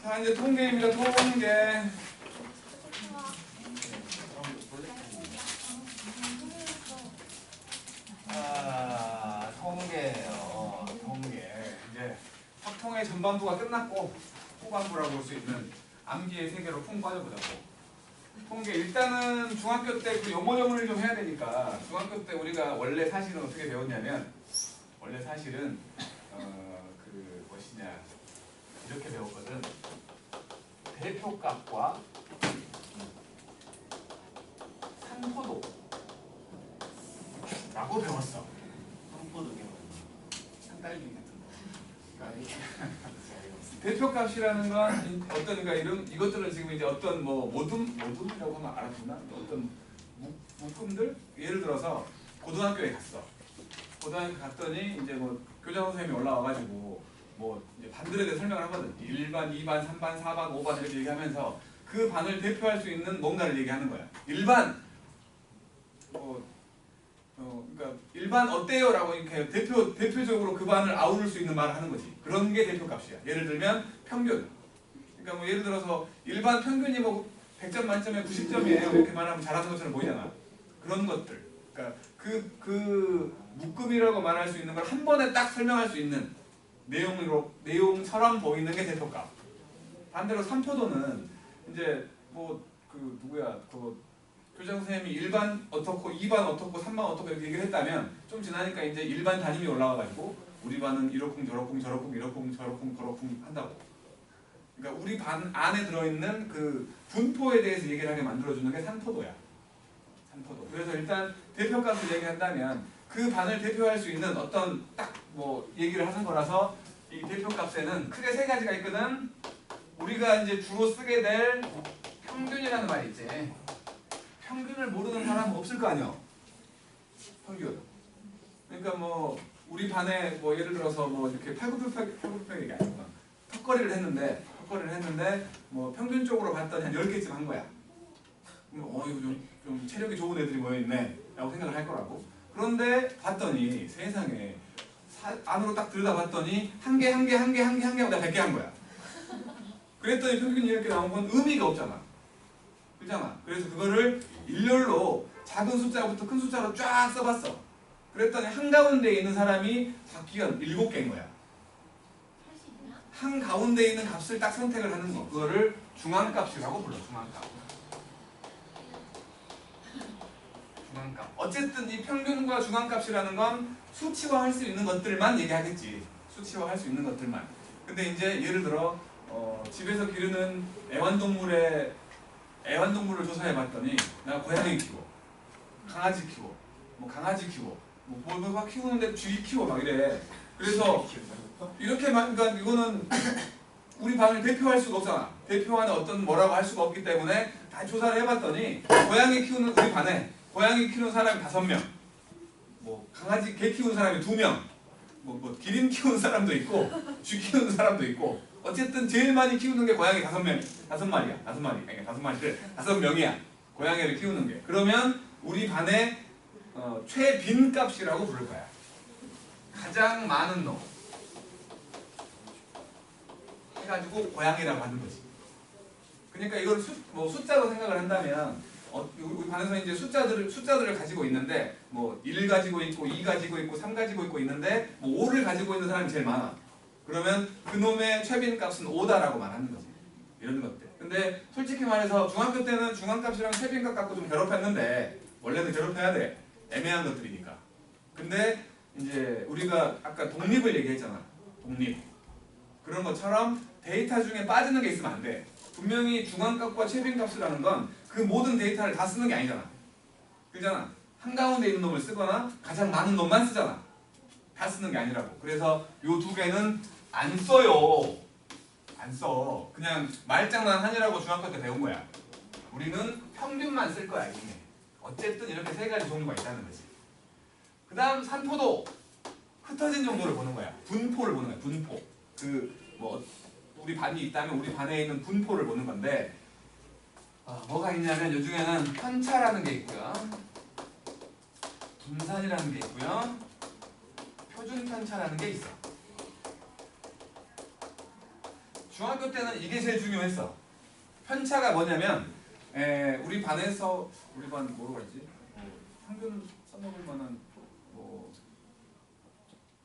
자, 이제 통계입니다. 통계. 통계예요. 통계. 이제 확통의 전반부가 끝났고 후반부라고 볼 수 있는 암기의 세계로 푹 빠져보자고. 통계 일단은 중학교 때 그 용어정리를 좀 해야 되니까 중학교 때 우리가 원래 사실은 어떻게 배웠냐면 원래 사실은 그 무엇이냐 이렇게 배웠거든. 대표값과 산포도 라고 배웠어. 한포도경. 산딸기 같은 거. 대표값이라는 건 어떤 그러니까 이런 이것들은 지금 이제 어떤 뭐 모둠이라고 하면 알아두나? 어떤 묶음들 예를 들어서 고등학교에 갔어. 고등학교 갔더니 이제 뭐 교장 선생님이 올라와가지고 뭐 이제 반들에 대해 설명을 하거든. 1반, 2반, 3반, 4반, 5반 이렇게 얘기하면서 그 반을 대표할 수 있는 뭔가를 얘기하는 거야. 1반 그러니까 일반 어때요? 라고 이렇게 대표적으로 그 반을 아우를 수 있는 말을 하는 거지. 그런 게 대표값이야. 예를 들면 평균. 그러니까 뭐 예를 들어서 일반 평균이 뭐 100점 만점에 90점이에요. 이렇게 말하면 잘하는 것처럼 보이잖아. 그런 것들. 그러니까 그 묶음이라고 말할 수 있는 걸 한 번에 딱 설명할 수 있는 내용처럼 보이는 게 대표값. 반대로 산표도는 이제 뭐 그 누구야 교장 선생님이 1반 어떻고 2반 어떻고 3반 어떻고 이렇게 얘기를 했다면 좀 지나니까 이제 1반 담임이 올라와가지고 우리 반은 이러쿵 저러쿵 저러쿵 이러쿵 저러쿵 저러쿵 한다고. 그러니까 우리 반 안에 들어있는 그 분포에 대해서 얘기를 하게 만들어주는 게 산포도야. 산포도. 그래서 일단 대표값을 얘기한다면 그 반을 대표할 수 있는 어떤 딱 뭐 얘기를 하는 거라서 이 대표값에는 크게 세 가지가 있거든. 우리가 이제 주로 쓰게 될 평균이라는 말이 있지. 평균을 모르는 사람은 없을 거 아니야. 평균. 그러니까 뭐 우리 반에 뭐 예를 들어서 뭐 이렇게 팔굽혀펴기 얘기 아니구나. 턱걸이를 했는데 뭐 평균적으로 봤더니 한 10개쯤 한 거야. 그럼 이거 좀 체력이 좋은 애들이 모여있네 라고 생각을 할 거라고. 그런데 봤더니 세상에 안으로 딱 들여다봤더니 한 개 하고 내가 100개 한 거야. 그랬더니 평균이 이렇게 나온 건 의미가 없잖아. 그렇잖아. 그래서 그거를 일렬로 작은 숫자부터 큰 숫자로 쫙 써봤어. 그랬더니 한가운데에 있는 사람이 바퀴가 7개인 거야. 한가운데에 있는 값을 딱 선택을 하는 거. 그거를 중앙값이라고 불러. 중앙값. 중앙값. 어쨌든 이 평균과 중앙값이라는 건 수치화할 수 있는 것들만 얘기하겠지. 수치화할 수 있는 것들만. 근데 이제 예를 들어 집에서 기르는 애완동물을 조사해봤더니 나 고양이 키워, 강아지 키워, 뭐 키우는데 쥐 키워 막 이래. 그래서 이렇게 그러니까 이거는 우리 반을 대표할 수가 없잖아. 대표하는 어떤 뭐라고 할 수가 없기 때문에 다 조사를 해봤더니 고양이 키우는 우리 반에 고양이 키우는 사람이 5명, 뭐 강아지 개 키우는 사람이 2명, 뭐 기린 키우는 사람도 있고 쥐 키우는 사람도 있고. 어쨌든 제일 많이 키우는 게 고양이 5명이야. 고양이를 키우는 게. 그러면 우리 반의 최빈값이라고 부를 거야. 가장 많은 놈 해가지고 고양이라고 하는 거지. 그러니까 이걸 숫자로 생각을 한다면 우리 반에서 이제 숫자들을 가지고 있는데 뭐 1 가지고 있고 2 가지고 있고 3 가지고 있고 있는데 뭐 5를 가지고 있는 사람이 제일 많아. 그러면 그놈의 최빈값은 5다라고 말하는 거지. 이런 것들. 근데 솔직히 말해서 중학교 때는 중앙값이랑 최빈값 갖고 좀 괴롭혔는데 원래는 괴롭혀야 돼. 애매한 것들이니까. 근데 이제 우리가 아까 독립을 얘기했잖아. 독립. 그런 것처럼 데이터 중에 빠지는 게 있으면 안 돼. 분명히 중앙값과 최빈값이라는 건 그 모든 데이터를 다 쓰는 게 아니잖아. 그잖아. 한가운데 있는 놈을 쓰거나 가장 많은 놈만 쓰잖아. 다 쓰는 게 아니라고. 그래서 요 두 개는 안 써요. 안 써. 그냥 말장난하느라고 중학교 때 배운 거야. 우리는 평균만 쓸 거야. 이게. 어쨌든 이렇게 세 가지 종류가 있다는 거지. 그 다음 산포도. 흩어진 정도를 보는 거야. 분포를 보는 거야. 분포. 우리 반이 있다면 우리 반에 있는 분포를 보는 건데 뭐가 있냐면 요 중에는 편차라는 게 있고요. 분산이라는 게 있고요. 표준 편차라는 게 있어. 중학교 때는 이게 제일 중요했어. 편차가 뭐냐면 우리 반에서 우리 반 뭐로 갔지? 평균 써먹을 만한 뭐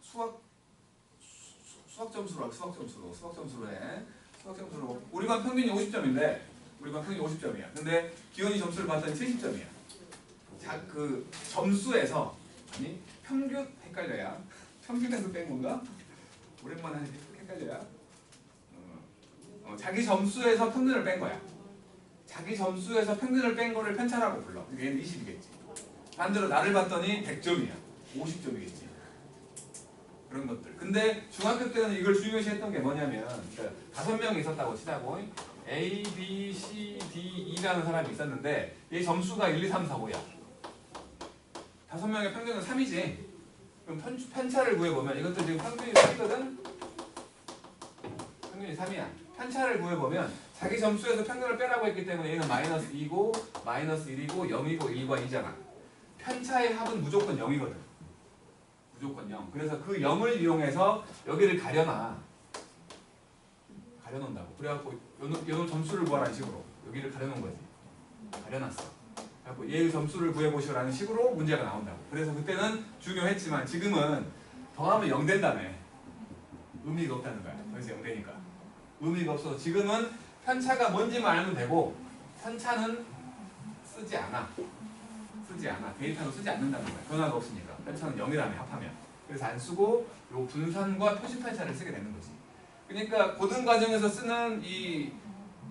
수학 점수로 해. 수학 점수로 우리 반 평균이 50점인데 우리 반 평균이 50점이야. 근데 기현이 점수를 봤더니 70점이야. 자, 그 점수에서 아니 평균 헷갈려야 평균에서 뺀 건가? 오랜만에 헷갈려야 자기 점수에서 평균을 뺀 거야. 자기 점수에서 평균을 뺀 거를 편차라고 불러. 얘는 20이겠지. 반대로 나를 봤더니 100점이야. 50점이겠지. 그런 것들. 근데 중학교 때는 이걸 중요시했던 게 뭐냐면 5명이 있었다고 치자고 A, B, C, D, E라는 사람이 있었는데 얘 점수가 1, 2, 3, 4, 5야. 5명의 평균은 3이지. 그럼 편차를 구해보면 이것도 지금 평균이 3이거든? 평균이 3이야. 편차를 구해보면 자기 점수에서 평균을 빼라고 했기 때문에 얘는 마이너스 2고 마이너스 1이고 0이고 1과 2잖아. 편차의 합은 무조건 0이거든. 무조건 0. 그래서 그 0을 이용해서 여기를 가려놔. 가려놓는다고. 그래갖고 요 점수를 구하라는 식으로 여기를 가려놓은 거지. 가려놨어. 그래갖고 얘의 점수를 구해보시라는 식으로 문제가 나온다고. 그래서 그때는 중요했지만 지금은 더하면 0 된다며. 의미가 없다는 거야. 그래서 0 되니까. 의미가 없어서 지금은 편차가 뭔지만 알면 되고 편차는 쓰지 않아. 데이터로 쓰지 않는다는 거야. 변화가 없으니까. 편차는 0이라며 합하면. 그래서 안 쓰고 요 분산과 표시 편차를 쓰게 되는 거지. 그러니까 고등 과정에서 쓰는 이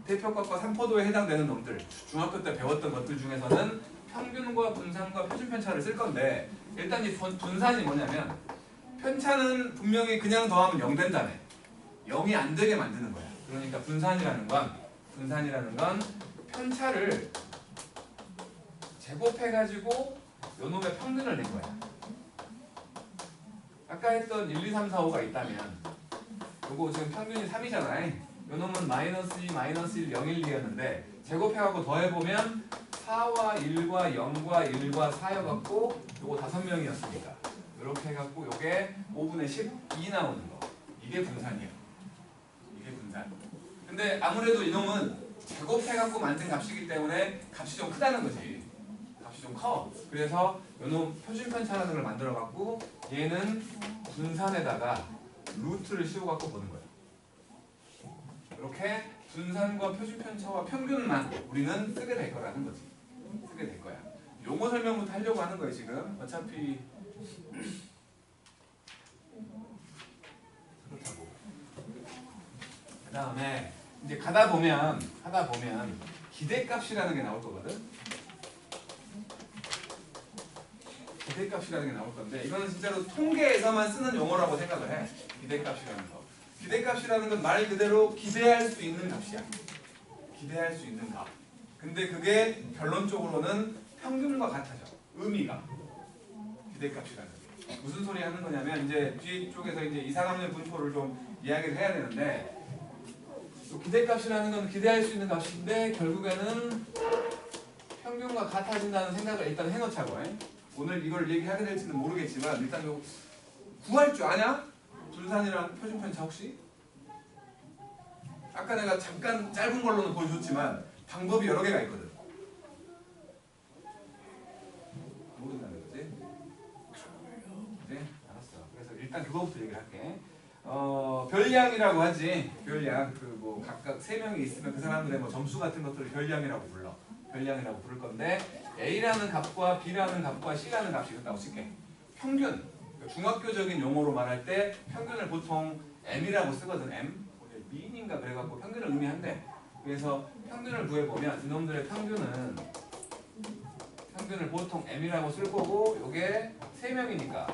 대표값과 삼포도에 해당되는 놈들 중학교 때 배웠던 것들 중에서는 평균과 분산과 표준 편차를 쓸 건데 일단 이 분산이 뭐냐면 편차는 분명히 그냥 더하면 0 된다며. 0이 안 되게 만드는 거야. 그러니까 분산이라는 건 편차를 제곱해가지고 요놈의 평균을 낸 거야. 아까 했던 1, 2, 3, 4, 5가 있다면 요거 지금 평균이 3이잖아요. 요놈은 마이너스 2, 마이너스 1, 0, 1, 2였는데 제곱해갖고 더해보면 4와 1과 0과 1과 4여갖고 요거 5명이었으니까 이렇게 해갖고 요게 5분의 12 나오는 거. 이게 분산이야. 이게 분산. 근데 아무래도 이놈은 제곱해갖고 만든 값이기 때문에 값이 좀 크다는 거지. 값이 좀 커. 그래서 요놈 표준편차라는 걸 만들어갖고 얘는 분산에다가 루트를 씌워갖고 보는 거야. 이렇게 분산과 표준편차와 평균만 우리는 쓰게 될 거라는 거지. 쓰게 될 거야. 용어 설명부터 하려고 하는 거예요 지금. 어차피 그렇다고. 그 다음에 이제 하다 보면 기대값이라는 게 나올 거거든. 기대값이라는 게 나올 건데 이거는 진짜로 통계에서만 쓰는 용어라고 생각을 해. 기대값이라는 거. 기대값이라는 건 말 그대로 기대할 수 있는 값이야. 기대할 수 있는 값. 근데 그게 결론적으로는 평균과 같아져. 의미가. 기대값이라는 게. 무슨 소리 하는 거냐면 이제 뒤쪽에서 이제 이상함의 분포를 좀 이야기를 해야 되는데 기대값이라는 건 기대할 수 있는 값인데 결국에는 평균과 같아진다는 생각을 일단 해놓자고. 오늘 이걸 얘기하게 될지는 모르겠지만 일단 요 구할 줄 아냐? 분산이랑 표준편차 혹시? 아까 내가 잠깐 짧은 걸로는 보여줬지만 방법이 여러 개가 있거든. 모른다는 거지? 네? 알았어. 그래서 일단 그거부터 얘기를 할게. 별량이라고 하지. 별량. 그 뭐 각각 3명이 있으면 그 사람들의 뭐 점수 같은 것들을 별량이라고 불러. 별량이라고 부를 건데 A라는 값과 B라는 값과 C라는 값이 있다고 칠게. 평균. 중학교적인 용어로 말할 때 평균을 보통 M이라고 쓰거든. M. 미인인가 그래갖고 평균을 의미한대. 그래서 평균을 구해보면 이놈들의 평균을 보통 M이라고 쓸 거고 요게 3명이니까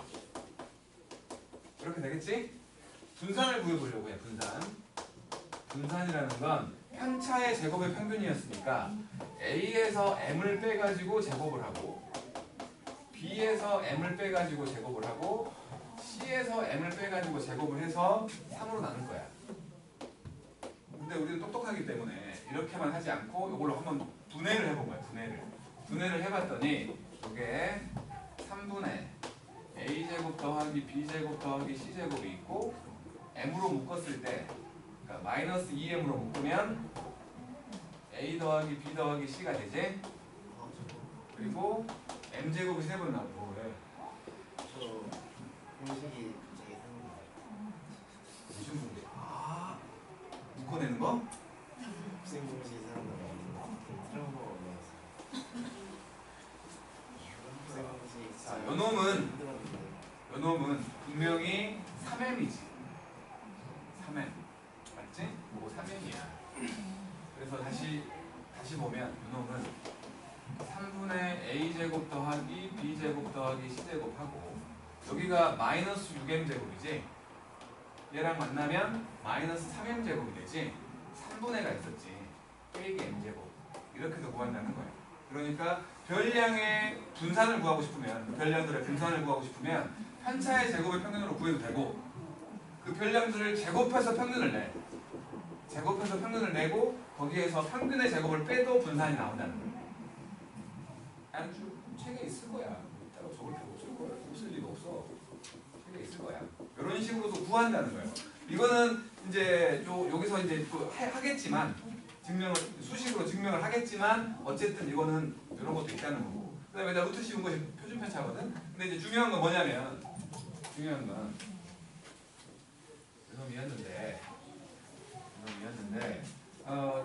이렇게 되겠지? 분산을 구해보려고 해. 분산이라는 건 편차의 제곱의 평균이었으니까 A에서 M을 빼가지고 제곱을 하고 B에서 M을 빼가지고 제곱을 하고 C에서 M을 빼가지고 제곱을 해서 3으로 나눌 거야. 근데 우리는 똑똑하기 때문에 이렇게만 하지 않고 이걸로 한번 분해를 해본 거야. 분해를 해봤더니 이게 3분의 A제곱 더하기 B제곱 더하기 C제곱이 있고 M으로 묶었을 때 그러니까 마이너스 2m으로 묶으면 a 더하기 b 더하기 c가 되지? 그리고 m제곱이 3번 나오고 그래. 저 공식이 갑자기 생각나요. 무슨 공식? 묶어내는 거? 무슨 공식이 생각나요? 트라우마 올라왔어요. 무슨 공식 자, 요놈은 분명히 3m이지. 3m. 맞지? 뭐 3m이야. 그래서 다시 보면 요놈은 3분의 a제곱 더하기 b제곱 더하기 c제곱하고 여기가 마이너스 6m제곱이지? 얘랑 만나면 마이너스 3m제곱이 되지? 3분의가 있었지. 빼기 m제곱. 이렇게 해서 구한다는 거야. 그러니까 별량의 분산을 구하고 싶으면 별량들의 분산을 구하고 싶으면 편차의 제곱의 평균으로 구해도 되고 그 별량들을 제곱해서 평균을 내. 제곱해서 평균을 내고 거기에서 평균의 제곱을 빼도 분산이 나온다는 거야. 아주 책에 있을 거야. 따로 적을 필요 없을 거야. 없을 리가 없어. 책에 있을 거야. 이런 식으로도 구한다는 거예요. 이거는 이제 여기서 이제 또 하겠지만 증명을 수식으로 증명을 하겠지만 어쨌든 이거는 이런 것도 있다는 거고. 그다음에 나 루트 씌운 것이 표준 편차거든. 근데 이제 중요한 건 뭐냐면 중요한 건 이놈이었는데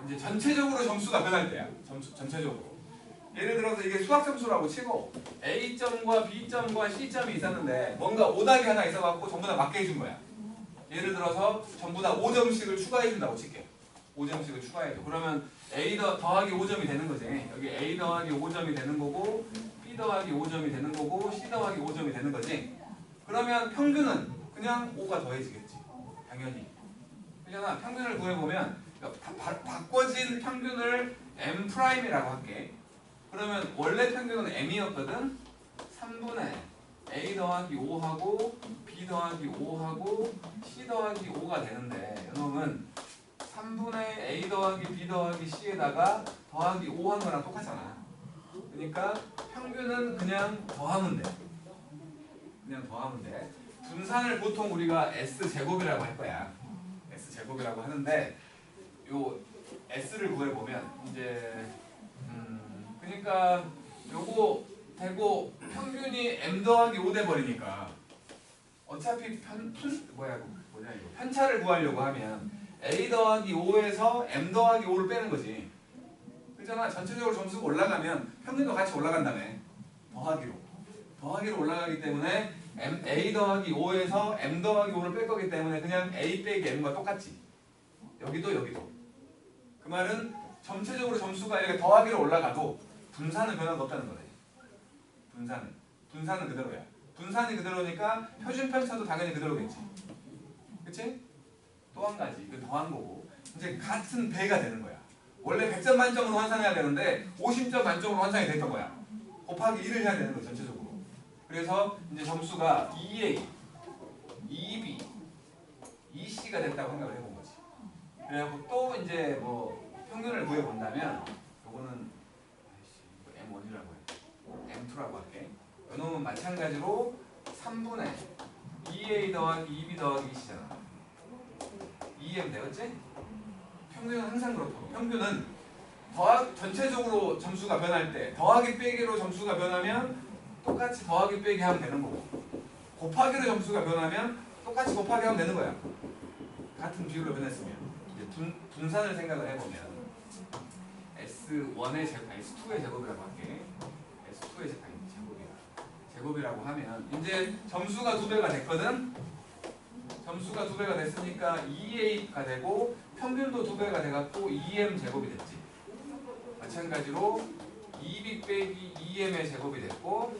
이제 전체적으로 점수가 변할 때야. 전체적으로. 예를 들어서 이게 수학 점수라고 치고 A점과 B점과 C점이 있었는데 뭔가 오답이 하나 있어갖고 전부 다 맞게 해준 거야. 예를 들어서 전부 다 5점씩을 추가해준다고 칠게. 5점씩을 추가해줘. 그러면 A 더하기 5점이 되는 거지. 여기 A 더하기 5점이 되는 거고 B 더하기 5점이 되는 거고 C 더하기 5점이 되는 거지. 그러면 평균은 그냥 5가 더해지겠지. 당연히. 그잖아. 평균을 구해보면 바꿔진 평균을 M'이라고 할게. 그러면 원래 평균은 M이었거든. 3분의 A 더하기 5하고 B 더하기 5하고 C 더하기 5가 되는데 이놈은 3분의 A 더하기 B 더하기 C에다가 더하기 5 한 거랑 똑같잖아. 그러니까 평균은 그냥 더하면 돼. 그냥 더하면 돼. 분산을 보통 우리가 S제곱이라고 할 거야. S제곱이라고 하는데 요 S를 구해보면 이제 그러니까 요거 되고 평균이 M 더하기 5 돼버리니까 어차피 편차를 구하려고 하면 A 더하기 5에서 M 더하기 5를 빼는 거지. 그잖아. 전체적으로 점수가 올라가면 평균도 같이 올라간다며. 더하기로 올라가기 때문에 A 더하기 5에서 M 더하기 5를 뺄 거기 때문에 그냥 A 빼기 M과 똑같지. 여기도. 그 말은 전체적으로 점수가 이렇게 더하기로 올라가도 분산은 변화가 없다는 거네. 분산은 그대로야. 분산이 그대로니까 표준 편차도 당연히 그대로겠지. 그치? 또 한 가지. 이거 더한 거고. 이제 같은 배가 되는 거야. 원래 100점 만점으로 환산해야 되는데 50점 만점으로 환산이 됐던 거야. 곱하기 1을 해야 되는 거야. 전체적으로. 그래서 이제 점수가 2A, 2B, 2C가 됐다고 생각을 해본 거지. 그래갖고 또 이제 뭐 평균을 구해본다면 요거는 M1이라고 해. M2라고 할게. 요놈은 마찬가지로 3분의 2A 더하기 2B 더하기 2C잖아. 2M 되었지? 평균은 항상 그렇고 평균은 전체적으로 점수가 변할 때 더하기 빼기로 점수가 변하면 똑같이 더하기 빼기 하면 되는 거고 곱하기로 점수가 변하면 똑같이 곱하기 하면 되는 거야. 같은 비율로 변했으면 이제 분산을 생각을 해보면 S1의 제곱, S2의 제곱이라고 할게. S2의 제곱이라고 하면 이제 점수가 2배가 됐거든. 점수가 2배가 됐으니까 2A가 되고 평균도 2배가 돼갖고 2M 제곱이 됐지. 마찬가지로 2B 빼기 2M의 제곱이 됐고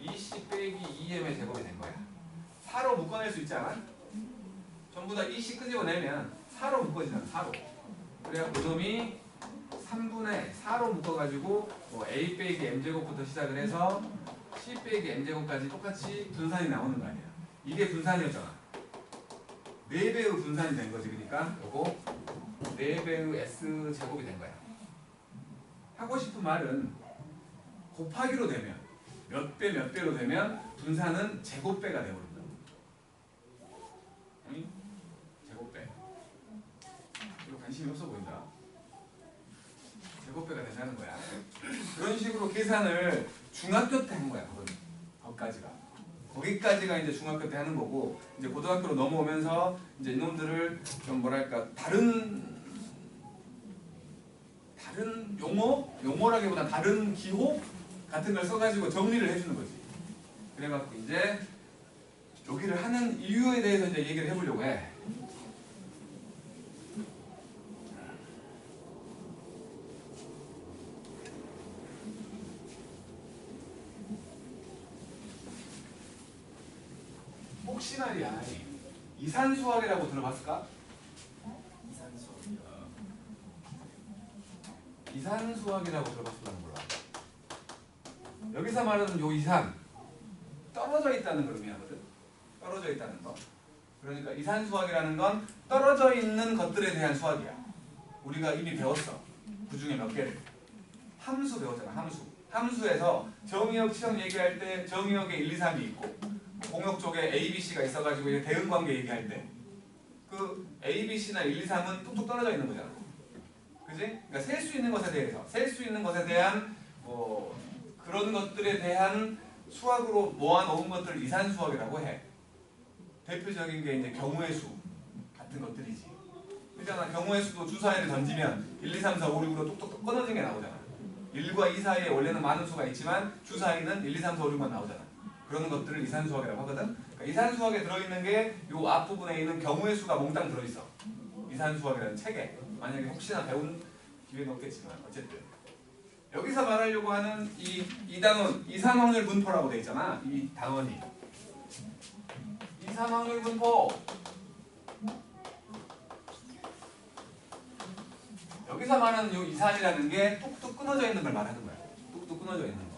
2C 빼기 2M의 제곱이 된 거야. 4로 묶어낼 수 있지 않아? 전부 다 2C 끄집어내면 4로 묶어지잖아. 4로. 그래야 고점이 3분의 4로 묶어가지고 뭐 A 빼기 M제곱부터 시작을 해서 C 빼기 M제곱까지 똑같이 분산이 나오는 거 아니야. 이게 분산이었잖아. 4배의 분산이 된 거지. 그러니까 요거 4배의 S제곱이 된 거야. 하고 싶은 말은 곱하기로 되면 몇 배로 되면 분산은 제곱배가 되어버린다. 응? 제곱배. 관심이 없어 보인다. 제곱배가 된다는 거야. 그런 식으로 계산을 중학교 때 한 거야. 거기까지가 이제 중학교 때 하는 거고, 이제 고등학교로 넘어오면서 이제 이놈들을 좀 뭐랄까 다른 용어라기보다 다른 기호 같은 걸 써가지고 정리를 해주는 거지. 그래갖고 이제 여기를 하는 이유에 대해서 이제 얘기를 해보려고 해. 혹시 말이야, 이산수학이라고 들어봤을까? 이산수학이라고 들어봤을까 몰라. 여기서 말하는 요 이산, 떨어져 있다는 걸 의미하거든. 떨어져 있다는 거. 그러니까 이산수학이라는 건 떨어져 있는 것들에 대한 수학이야. 우리가 이미 배웠어. 그 중에 몇 개를. 함수 배웠잖아. 함수에서 정의역, 치역 얘기할 때 정의역에 1, 2, 3이 있고, 공역 쪽에 A, B, C가 있어가지고 대응관계 얘기할 때 그 A, B, C나 1, 2, 3은 뚝뚝 떨어져 있는 거잖아. 그지? 그러니까 셀 수 있는 것에 대해서, 셀 수 있는 것에 대한 그런 것들에 대한 수학으로 모아놓은 것들을 이산수학이라고 해. 대표적인 게 이제 경우의 수 같은 것들이지. 그러잖아. 경우의 수도 주사위를 던지면 1, 2, 3, 4, 5, 6으로 뚝뚝 끊어진 게 나오잖아. 1과 2 사이에 원래는 많은 수가 있지만 주사위는 1, 2, 3, 4, 5, 6만 나오잖아. 그런 것들을 이산수학이라고 하거든. 그러니까 이산수학에 들어있는 게 이 앞부분에 있는 경우의 수가 몽땅 들어있어. 이산수학이라는 책에. 만약에 혹시나 배운 기회는 없겠지만 어쨌든 여기서 말하려고 하는 이 단원 이산확률 분포라고 돼 있잖아. 이 단원이 이산확률 분포. 여기서 말하는 이 이산이라는 게 뚝뚝 끊어져 있는 걸 말하는 거야. 뚝뚝 끊어져 있는 거.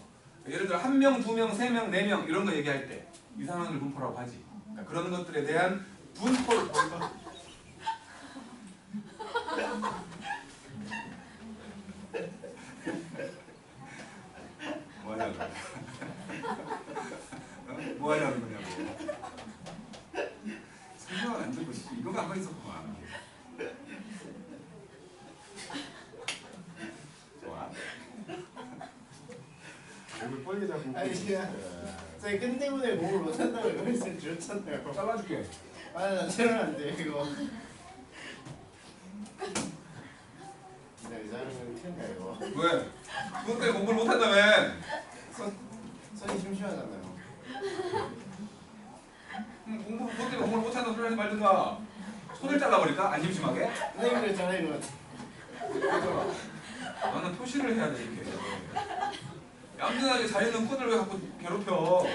예를 들어 1명, 2명, 3명, 4명 이런 거 얘기할 때 이산확률 분포라고 하지. 그러니까 그런 것들에 대한 분포를 보니까 뭐 하냐고. 뭐 하냐는 거냐고. 설명을 안 듣고 이거가 한 번 있었구만. 좋아. 얼굴 뻘게 잡고. 아니 그냥 저희 끈 때문에 목을 못 한다고 말씀 드렸잖아요. 잘라줄게. 아나 채널 안 돼 이거. 이사람은 큰가요? 왜? 그것 때문에 공부를 못한다며. 손이 심심하잖아요. 공부 그것 때문에 공부를 못한다고 소리 하지 말든가. 손을 잘라버릴까? 안 심심하게? 선생님 그랬잖아요 이거. 나는 표시를 해야 돼 이렇게. 얌전하게 잘 있는 끈을 왜 자꾸 괴롭혀?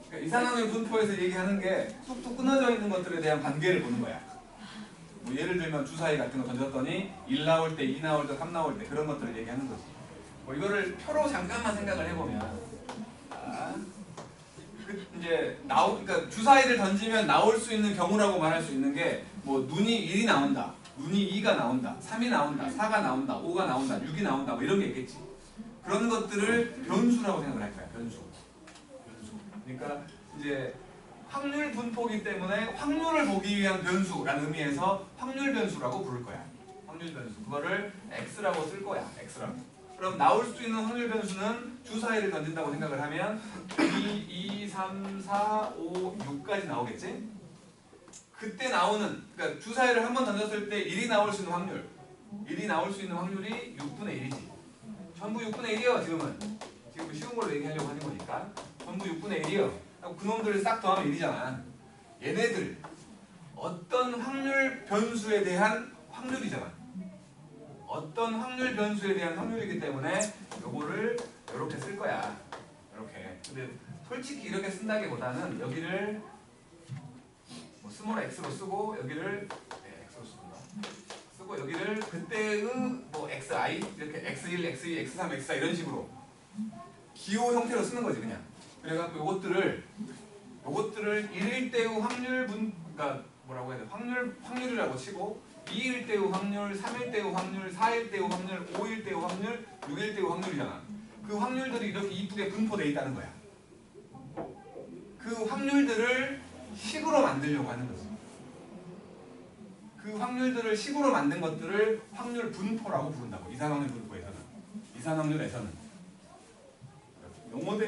그러니까 이산항의 분포에서 얘기하는 게 뚝뚝 끊어져 있는 것들에 대한 관계를 보는 거야. 뭐 예를 들면 주사위 같은 거 던졌더니 1 나올 때, 2 나올 때, 3 나올 때 그런 것들을 얘기하는 거지. 뭐 이거를 표로 잠깐만 생각을 해보면 이제 그러니까 주사위를 던지면 나올 수 있는 경우라고 말할 수 있는 게 뭐 눈이 1이 나온다, 눈이 2가 나온다, 3이 나온다, 4가 나온다, 5가 나온다, 6이 나온다 뭐 이런 게 있겠지. 그런 것들을 변수라고 생각을 할 거야. 변수. 그러니까 이제 확률 분포기 때문에 확률을 보기 위한 변수라는 의미에서 확률 변수라고 부를 거야. 확률 변수. 그거를 x라고 쓸 거야. x라고. 그럼 나올 수 있는 확률 변수는 주사위를 던진다고 생각을 하면 2, 3, 4, 5, 6까지 나오겠지? 그때 나오는, 그러니까 주사위를 한 번 던졌을 때 1이 나올 수 있는 확률, 1이 나올 수 있는 확률이 6분의 1이지. 전부 6분의 1이에요. 지금은. 지금 쉬운 걸로 얘기하려고 하는 거니까. 전부 6분의 1이에요. 그놈들을 싹 더하면 1이잖아. 얘네들 어떤 확률 변수에 대한 확률이잖아. 어떤 확률 변수에 대한 확률이기 때문에 요거를 이렇게 쓸 거야. 이렇게. 근데 솔직히 이렇게 쓴다기보다는 여기를 뭐 스몰 x로 쓰고 여기를 x로 쓰고 여기를 그때의 뭐 xi 이렇게 x1, x2, x3, x4 이런 식으로 기호 형태로 쓰는 거지 그냥. 그래갖고 요것들을 1일 때의 확률 그러니까 뭐라고 해야 돼? 확률이라고 치고 2일 때의 확률, 3일 때의 확률, 4일 때의 확률, 5일 때의 확률, 6일 때의 확률이잖아. 그 확률들이 이렇게 이쁘게 분포되어 있다는 거야. 그 확률들을 식으로 만들려고 하는 거죠. 그 확률들을 식으로 만든 것들을 확률 분포라고 부른다고. 이산확률 분포에서는. 이산확률에서는.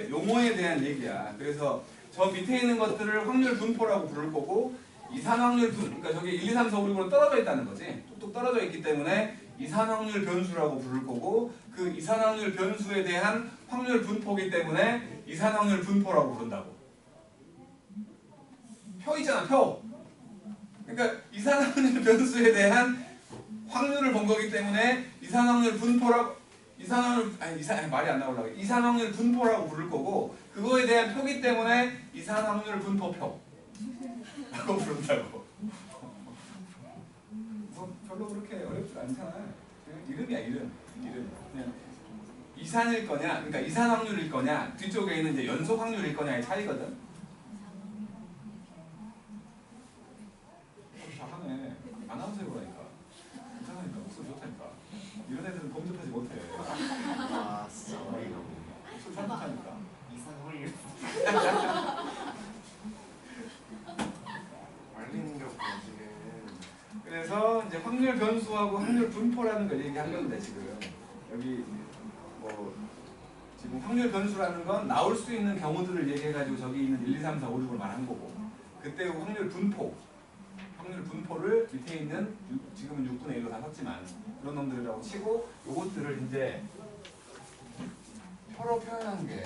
용어에 대한 얘기야. 그래서 저 밑에 있는 것들을 확률 분포라고 부를 거고, 이산확률 그러니까 저기 1, 2, 3, 4, 5, 6으로 떨어져 있다는 거지. 뚝뚝 떨어져 있기 때문에 이산확률 변수라고 부를 거고, 그 이산확률 변수에 대한 확률 분포이기 때문에 이산확률 분포라고 부른다고. 표 있잖아, 표. 그러니까 이산확률 변수에 대한 확률을 본 거기 때문에 이산확률 분포라고 말이 안 나오려고. 이산확률 분포라고 부를 거고, 그거에 대한 표기 때문에 이산확률 분포표 라고 부른다고. 뭐 별로 그렇게 어렵지 않잖아. 그냥 이름이야, 이름. 그냥 이산일 거냐, 그러니까 이산 확률일 거냐, 뒤쪽에 있는 이제 연속 확률일 거냐의 차이거든. 잘하네. 아나운서 해보라니까. 괜찮으니까, 목소리 좋다니까. 이런 애들은 범접하지 못해. 아 진짜 어이가 없네. 목소리 잘 좋다니까. 이상 홀리. 말리는 게 없구나 지금. 그래서 이제 확률 변수하고 확률 분포라는 걸 얘기한 건데, 지금 여기 뭐 지금 확률 변수라는 건 나올 수 있는 경우들을 얘기해가지고 저기 있는 1, 2, 3, 4, 5, 6을 말하는 거고, 그때 확률 분포를 밑에 있는 지금은 6분의 1로 다 썼지만 그런 놈들이라고 치고, 요것들을 이제 표로 표현한 게,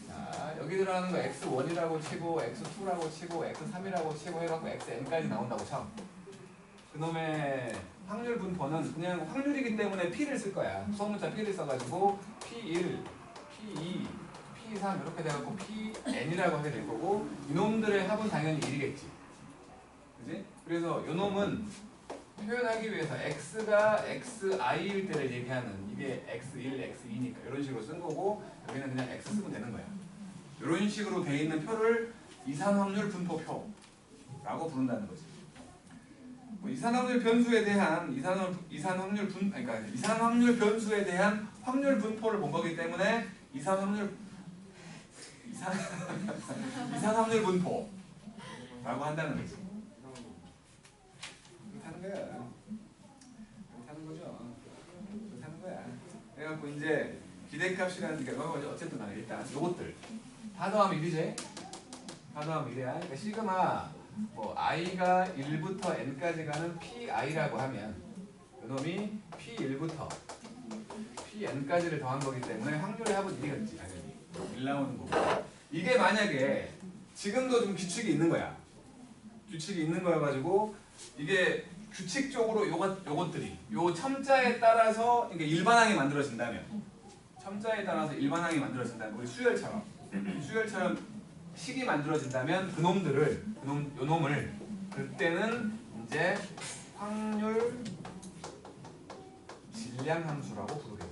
자, 여기 들어가는 거 x1이라고 치고 x2라고 치고 x3이라고 치고 해갖고 xn까지 나온다고 쳐. 그놈의 확률 분포는 그냥 확률이기 때문에 p를 쓸 거야. 수학문자 p를 써가지고 p1, p2, p3 이렇게 돼갖고 pn이라고 하게 될 거고, 이놈들의 합은 당연히 1이겠지. 그지? 그래서 요놈은 표현하기 위해서 x가 xi일 때를 얘기하는, 이게 x1, x2니까 이런 식으로 쓴 거고, 여기는 그냥 x 쓰면 되는 거야. 이런 식으로 돼 있는 표를 이산확률 분포표라고 부른다는 거지. 이산확률 변수에 대한 이산확률 변수에 대한 확률 분포를 본 거기 때문에 이산확률 분포라고 한다는 거지. 그렇게 하는 거야. 그렇게 하는 거죠. 그렇게 하는 거야. 그래갖고 이제 기대값이라는 게 어쨌든 간에 일단 요것들 다 더하면 1이지? 다 더하면 1이야. 그러니까 시그마 뭐 i가 1부터 n까지 가는 pi라고 하면 이놈이 p1부터 pn까지를 더한 거기 때문에 확률의 합은 1이겠지. 당연히 1 나오는 거고, 이게 만약에 지금도 좀 규칙이 있는 거야. 규칙이 있는 거여가지고 이게 규칙적으로 요것들이 요 첨자에 따라서 이게 일반항이 만들어진다면, 우리 수열처럼 식이 만들어진다면 요놈을 그때는 이제 확률 질량 함수라고 부르게 돼.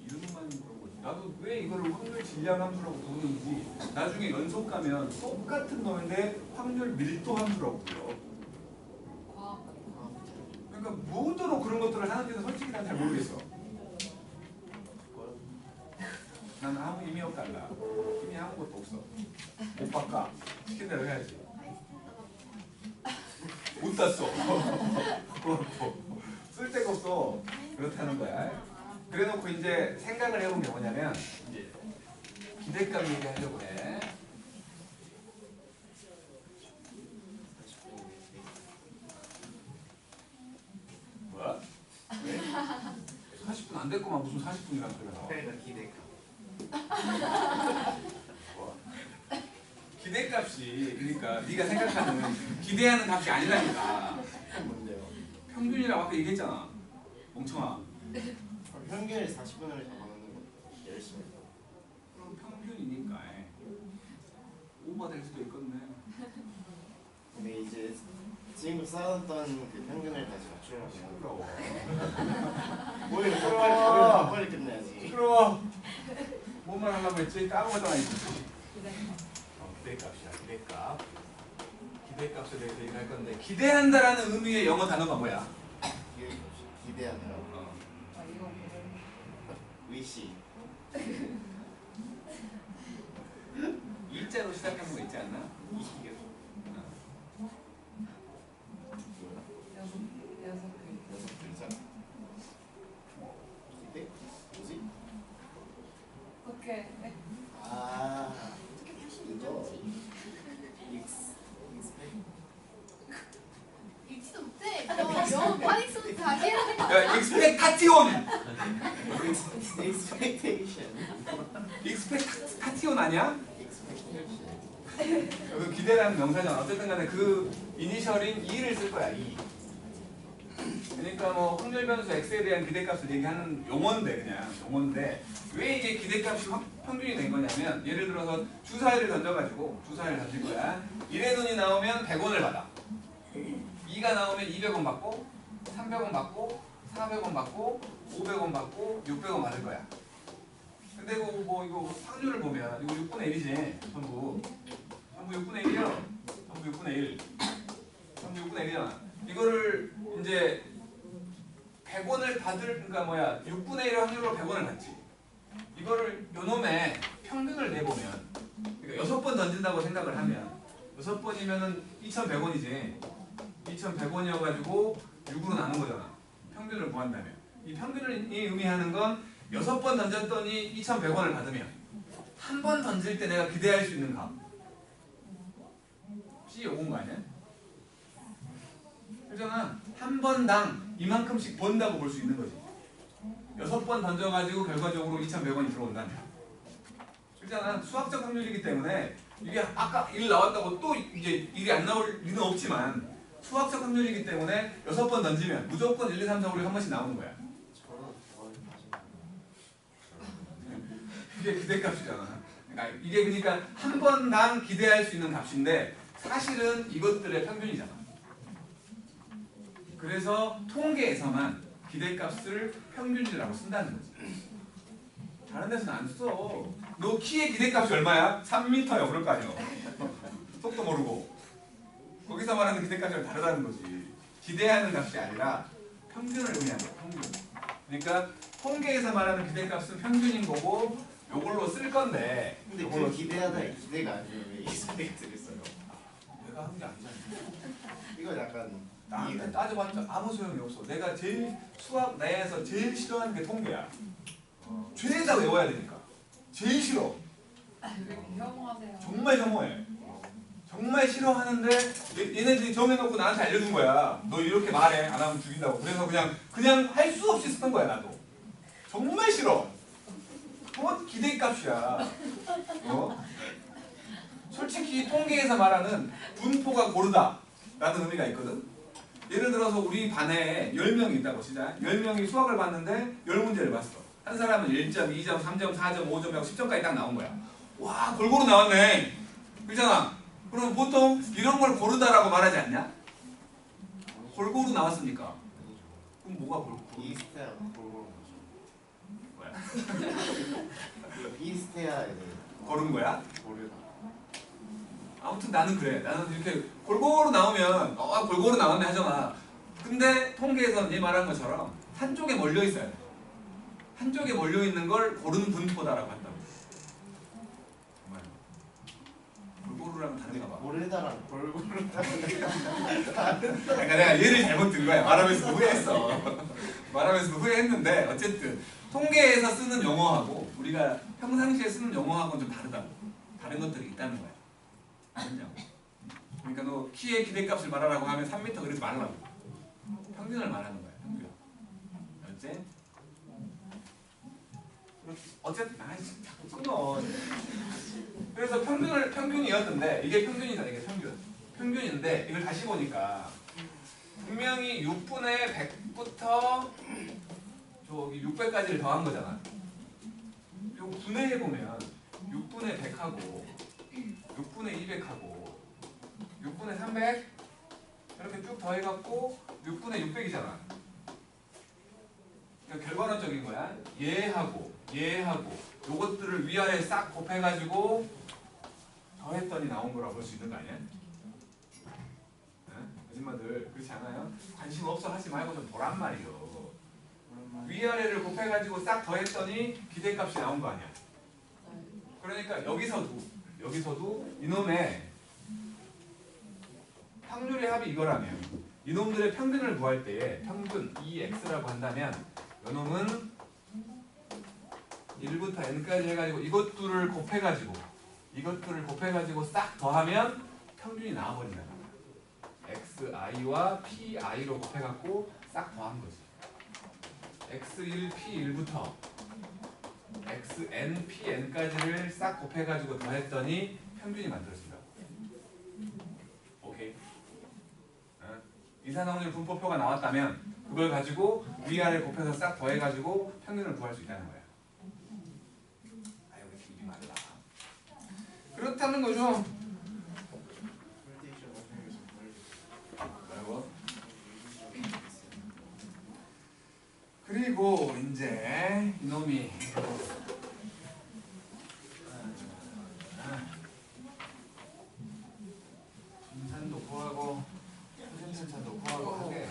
이름만 그러고, 나도 왜 이거를 확률 질량 함수라고 부르는지 나중에 연속 가면 똑같은 놈인데 확률 밀도 함수라고 불러. 그러니까 뭐더러 그런 것들을 하는지는 솔직히 난 잘 모르겠어. 난 아무 의미 없달라. 의미 아무것도 없어. 못 바꿔. 시킨 대로 해야지. 못 땄어. 쓸데가 없어. 그렇다는 거야. 그래놓고 이제 생각을 해본 게 뭐냐면, 이제 기대값 얘기하려고 해. 뭐야? 왜? 40분 안 됐구만. 무슨 40분이란 소리가 나와. 그러니까 기대값. 기대값이, 그러니까 네가 생각하는 기대하는 값이 아니라니까. 뭔데요? 평균이라고 아까 얘기했잖아. 멍청아. 평균을 40분을 잡아놓는 거 열심히 했어. 그럼 평균이니까 오버가 될 수도 있겠네. 근데 이제 지금껏 쌓았던 그 평균을 다시 맞추려면 시끄러워. 뭘 더 빨리 끝내야지. 시끄러워. 뭔 말 하려고 했지? 까먹었던 아니지. 기대값이야. 기대값에 대해서 얘기할 건데, 기대한다라는 의미의 영어 단어가 뭐야? 기대하네요. 위시. 일자로 시작하는 거 있지 않나? 뭐야? 여섯 글자. 이때 뭐지? 오케이. 네. 아 어떻게 다시 이거 읽지? 익스펙. 읽지도 못해. 영어 파닉스부터 다시 해야 돼. 야, 익스펙타티온! expectation. 익스펙타티온 아니야? expectation. 그 기대라는 명사잖아. 어쨌든 간에 그 이니셜인 E를 쓸 거야, E. 그러니까 뭐 확률 변수 X에 대한 기대값을 얘기하는 용어인데 그냥 용어인데 왜 이게 기대값이 평균이 된 거냐면 예를 들어서 주사위를 던져가지고 주사위를 던질 거야. 1의 눈이 나오면 100원을 받아. 2가 나오면 200원 받고 300원 받고 400원 받고 500원 받고 600원 받을 거야. 근데 뭐 이거 확률을 보면 이거 6분의 1이지 전부 6분의 1이요. 전부 6분의 1. 전부 6분의 1이잖아. 이거를 이제 100원을 받을 그러니까 뭐야 6분의 1의 확률로 100원을 받지. 이거를 요놈의 평균을 내보면 그러니까 6번 던진다고 생각을 하면 6번이면은 2,100원이지. 2,100원이어가지고 6으로 나눈 거잖아. 평균을 구한다면 이 평균이 의미하는 건 6번 던졌더니 2,100원을 받으면 한 번 던질 때 내가 기대할 수 있는 값 C 요건 거 아니야? 그잖아. 한 번당 이만큼씩 번다고 볼 수 있는 거지. 6번 던져가지고 결과적으로 2,100원이 들어온다면. 그잖아. 수학적 확률이기 때문에 이게 아까 1 나왔다고 또 이제 1이 안 나올 리는 없지만 수학적 확률이기 때문에 6번 던지면 무조건 1, 2, 3, 4, 5, 6 한 번씩 나오는 거야. 저는 이게 기대값이잖아. 그러니까 이게 그러니까 한 번당 기대할 수 있는 값인데 사실은 이것들의 평균이잖아. 그래서 통계에서만 기대값을 평균이라고 쓴다는 거지. 다른 데서는 안 써. 너 키의 기대값이 얼마야? 3m야. 그럴 거 아니야. 속도 모르고. 거기서 말하는 기대값이랑 다르다는 거지. 기대하는 값이 아니라 평균을 의미하는 거야. 평균. 그러니까 통계에서 말하는 기대값은 평균인 거고 요걸로 쓸 건데 근데 요걸로 그 기대하다 기대가 아니에요. 왜 expect를 써요? 내가 한 게 아니잖아. 이거 약간 나한테 따져봤자 아무 소용이 없어. 내가 제일 수학 내에서 제일 싫어하는 게 통계야. 죄다 외워야 되니까. 제일 싫어. 왜 이렇게 혐오하세요? 정말 혐오해. 정말 싫어하는데 얘네들이 정해놓고 나한테 알려준 거야. 너 이렇게 말해. 안 하면 죽인다고. 그래서 그냥 할 수 없이 쓰는 거야 나도. 정말 싫어. 뭐 기대값이야. 솔직히 통계에서 말하는 분포가 고르다 라는 의미가 있거든. 예를 들어서 우리 반에 10명이 있다고 시작. 10명이 수학을 봤는데 10문제를 봤어. 한 사람은 1점, 2점, 3점, 4점, 5점 하고 10점까지 딱 나온 거야. 와 골고루 나왔네. 그렇잖아. 그럼 보통 이런 걸 고르다라고 말하지 않냐? 골고루 나왔으니까. 그럼 뭐가 골고루? 비슷해야 고르는 거죠. 뭐야? 비슷해야 이제 고른 거야? 고르다. 아무튼 나는 그래. 나는 이렇게 골고루 나오면 골고루 나왔네 하잖아. 근데 통계에서는 얘 말한 것처럼 한쪽에 몰려 있어야 돼. 한쪽에 몰려 있는 걸 고른 분포다라고 한다고. 정말. 골고루랑 다른가 봐. 고르다랑 골고루랑 그러니까 내가 얘를 잘못 든 거야. 말하면서 후회했어. 말하면서 후회했는데 어쨌든 통계에서 쓰는 용어하고 우리가 평상시에 쓰는 용어하고는 좀 다르다고. 다른 것들이 있다는 거야. 아니냐고. 그러니까 너 키의 기대값을 말하라고 하면 3m 그러지 말라고. 평균을 말하는 거야. 평균. 알았지? 어쨌든 자꾸 끊어. 그래서 평균이었는데 이게 평균이다. 이게 평균인데 이걸 다시 보니까 분명히 6분의 100부터 저기 600까지를 더한 거잖아. 이거 분해해 보면 6분의 100하고 6분의 200하고 6분의 300 이렇게 쭉 더해갖고 6분의 600이잖아. 그러니까 결과론적인 거야. 얘하고 요것들을 위아래 싹 곱해가지고 더했더니 나온 거라고 볼 수 있는 거 아니야? 아줌마들 그렇지 않아요? 관심 없어 하지 말고 좀 보란 말이요. 위아래를 곱해가지고 싹 더했더니 기대값이 나온 거 아니야. 그러니까 여기서도 이놈의 확률의 합이 이거라면 이놈들의 평균을 구할 때에 평균 EX라고 한다면 이놈은 1부터 n까지 해가지고 이것들을 곱해가지고 싹 더하면 평균이 나와버린다는 거야. XI와 PI로 곱해갖고 싹 더한 거지. X1, P1부터 XN, PN까지를 싹 곱해가지고 더했더니 평균이 만들어진다. 오케이. 이산화황률 분포표가 나왔다면 그걸 가지고 위아래 곱해서 싹 더해가지고 평균을 구할 수 있다는 거야. 아유, 입이 말라. 그렇다는 거죠. 뭐라고? 그리고 이제 이놈이 분산도 구하고 표준편차도 구하고 하게.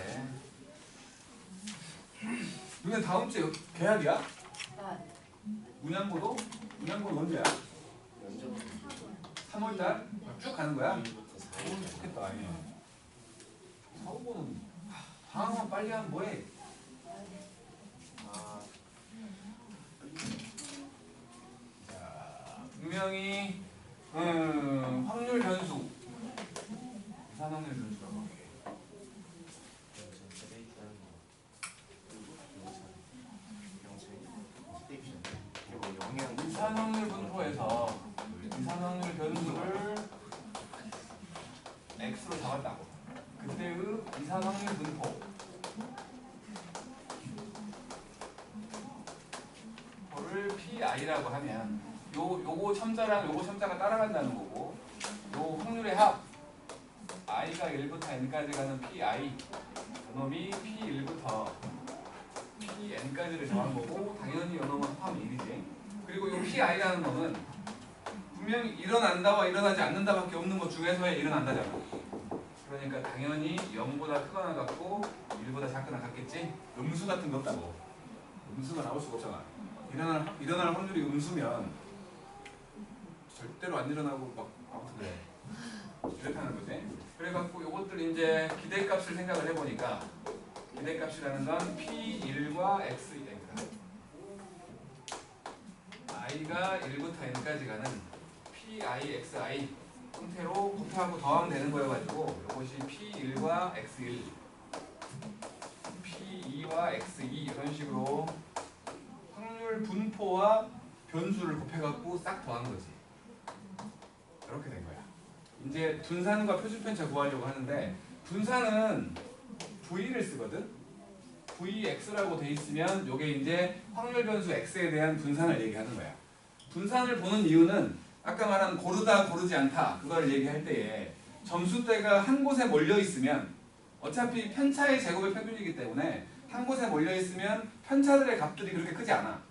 너네 다음 주에 계약이야? 문양고도? 문양고는 언제야? 3월달? 쭉 가는 거야? 좋겠다. 아니. 사고는 방학만 빨리 하면 뭐해? 자, 분명히 확률 변수, 이산확률 변수라고 할게. 이산확률 분포에서 이산확률 변수를 x로 잡았다고. 그때의 이산확률 분포를 pi라고 하면 요거 첨자랑 요거 첨자가 따라간다는 거고, 요 확률의 합 i가 1부터 n까지 가는 pi 요놈이 p1부터 pn까지를 정한 거고, 당연히 요놈은 합하면 1이지. 그리고 요 pi라는 놈은 분명히 일어난다와 일어나지 않는다밖에 없는 것 중에서의 일어난다잖아. 그러니까 당연히 0보다 크거나 같고 1보다 작거나 같겠지? 음수 같은 거 없다고. 음수가 나올 수가 없잖아. 일어날 확률이 음수면 절대로 안 일어나고 막 아무튼 그래. 이렇다는 거지. 그래갖고 요것들 이제 기대값을 생각을 해보니까 기대값이라는 건 P1과 X이니까 i가 1부터 n까지 가는 PIXI 형태로 곱하고 더하면 되는 거여가지고 이것이 P1과 X1, P2와 X2 이런 식으로 확률 분포와 변수를 곱해갖고 싹 더한 거지. 이렇게 된 거야. 이제 분산과 표준편차 구하려고 하는데 분산은 V를 쓰거든. Vx라고 돼 있으면 요게 이제 확률 변수 x에 대한 분산을 얘기하는 거야. 분산을 보는 이유는 아까 말한 고르다 고르지 않다 그걸 얘기할 때에 점수대가 한 곳에 몰려 있으면 어차피 편차의 제곱의 평균이기 때문에 한 곳에 몰려 있으면 편차들의 값들이 그렇게 크지 않아.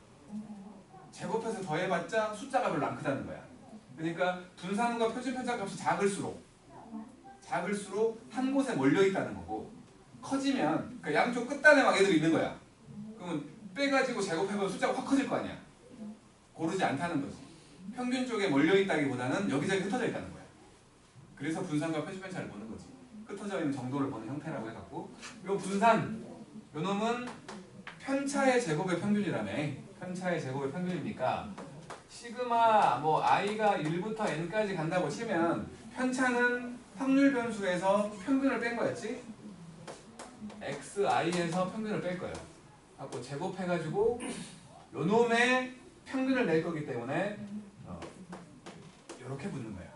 제곱해서 더해봤자 숫자가 별로 안 크다는 거야. 그러니까 분산과 표준편차 값이 작을수록 한 곳에 몰려 있다는 거고, 커지면 그 양쪽 끝단에 막 애들이 있는 거야. 그러면 빼가지고 제곱해보면 숫자가 확 커질 거 아니야. 고르지 않다는 거지. 평균 쪽에 몰려있다기보다는 여기저기 흩어져 있다는 거야. 그래서 분산과 표준편차를 보는 거지. 흩어져 있는 정도를 보는 형태라고 해갖고, 요 분산, 요 놈은 편차의 제곱의 평균이라며. 편차의 제곱의 평균이니까 시그마 뭐 i가 1부터 n까지 간다고 치면 편차는 확률 변수에서 평균을 뺀 거였지? xi에서 평균을 뺄 거예요. 갖고 제곱해가지고 요 놈의 평균을 낼 거기 때문에 이렇게 붙는 거야.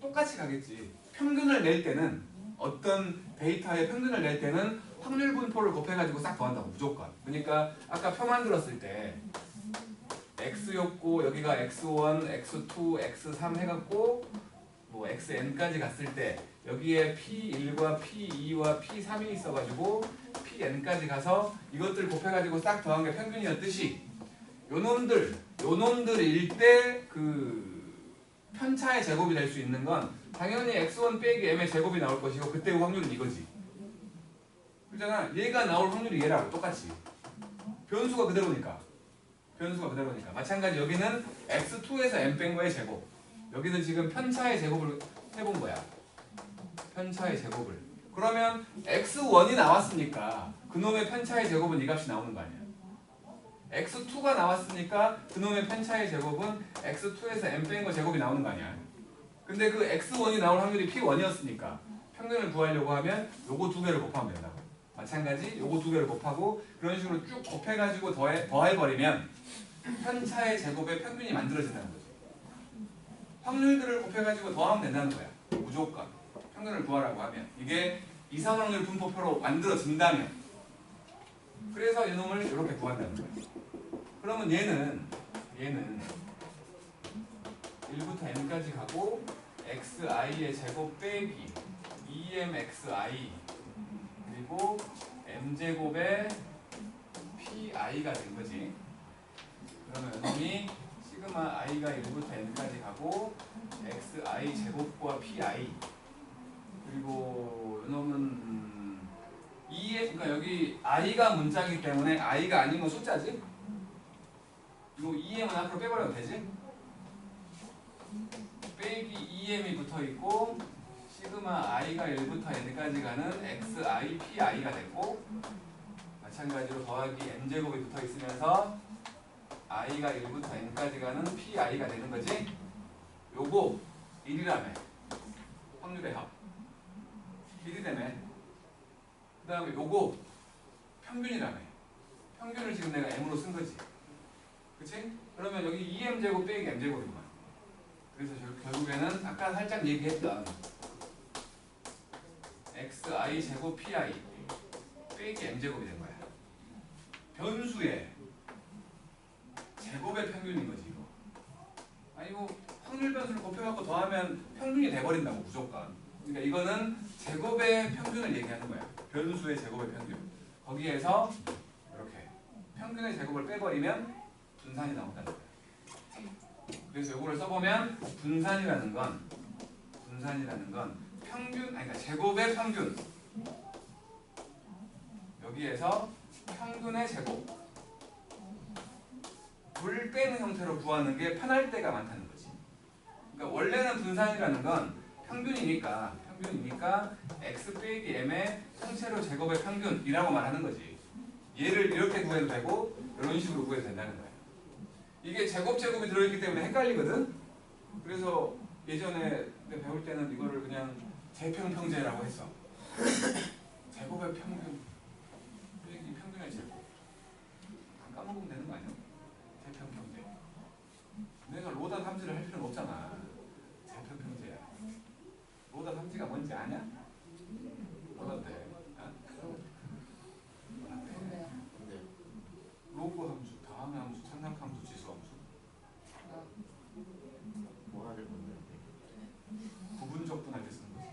똑같이 가겠지. 평균을 낼 때는 어떤 데이터의 평균을 낼 때는 확률 분포를 곱해가지고 싹 더한다고 무조건. 그러니까 아까 표 만들었을 때 x였고 여기가 x1, x2, x3 해갖고 뭐 xn까지 갔을 때 여기에 p1과 p2와 p3이 있어가지고 pn까지 가서 이것들 곱해가지고 싹 더한 게 평균이었듯이 요놈들일 때 그 편차의 제곱이 될 수 있는 건 당연히 x1 빼기 m의 제곱이 나올 것이고 그때 확률은 이거지. 그잖아. 얘가 나올 확률이 얘라고 똑같이. 변수가 그대로니까. 마찬가지 여기는 x2에서 n 뺀 거의 제곱. 여기는 지금 편차의 제곱을 해본 거야. 편차의 제곱을. 그러면 x1이 나왔으니까 그놈의 편차의 제곱은 이 값이 나오는 거 아니야. x2가 나왔으니까 그놈의 편차의 제곱은 x2에서 n 뺀 거 제곱이 나오는 거 아니야. 근데 그 x1이 나올 확률이 p1이었으니까 평균을 구하려고 하면 요거 두 개를 곱하면 된다고. 마찬가지 요거 두 개를 곱하고 그런 식으로 쭉 곱해가지고 더해버리면 편차의 제곱의 평균이 만들어진다는 거지. 확률들을 곱해가지고 더하면 된다는 거야. 무조건. 평균을 구하라고 하면. 이게 이상확률 분포표로 만들어진다면. 그래서 이놈을 이렇게 구한다는 거야. 그러면 얘는 1부터 n까지 가고 xi의 제곱 빼기 2mxi 그리고 m제곱의 pi가 된 거지. 그러면 이놈이 시그마 i가 1부터 n까지 가고 xi 제곱과 pi 그리고 이놈은 2에 그러니까 여기 i가 문자이기 때문에 i가 아닌 건 숫자지. 이거 2m은 앞으로 빼버려도 되지? 빼기 2m이 붙어 있고 시그마 i가 1부터 n까지 가는 xi pi가 됐고 마찬가지로 더하기 m제곱이 붙어 있으면서 i가 1부터 n까지 가는 pi가 되는 거지. 요거 1이라며. 확률의 합. 1이라며. 그 다음에 요거 평균이라며. 평균을 지금 내가 m으로 쓴 거지. 그치? 그러면 여기 2m제곱 빼기 m제곱이구만. 그래서 결국에는 아까 살짝 얘기했던 xi 제곱 pi 빼기 m제곱이 된 거야. 변수의 제곱의 평균인 거지 이거. 아니 뭐 확률 변수를 곱해갖고 더하면 평균이 돼버린다고 무조건. 그러니까 이거는 제곱의 평균을 얘기하는 거야. 변수의 제곱의 평균. 거기에서 이렇게 평균의 제곱을 빼버리면 분산이 나온다는 거야. 그래서 이거를 써보면 분산이라는 건 평균, 아니 그러니까 제곱의 평균. 여기에서 평균의 제곱. 을 빼는 형태로 구하는 게 편할 때가 많다는 거지. 그러니까 원래는 분산이라는 건 평균이니까 x 빼기 m의 통째로 제곱의 평균이라고 말하는 거지. 얘를 이렇게 구해도 되고 이런 식으로 구해도 된다는 거야. 이게 제곱이 들어있기 때문에 헷갈리거든. 그래서 예전에 내가 배울 때는 이거를 그냥 제평평제라고 했어. 제곱의 평균 빼기 평균의 제곱. 안 까먹으면 되는 거 아니야? 제평평제. 내가 로다 삼지를 할 필요는 없잖아. 제평평제야. 로다 삼지가 뭔지 아냐? 뭐란데? 로그 함수, 다음의 함수, 상당 함수, 지수 함수. 뭐하를 보는데 부분적 분할 때 쓰는 거지.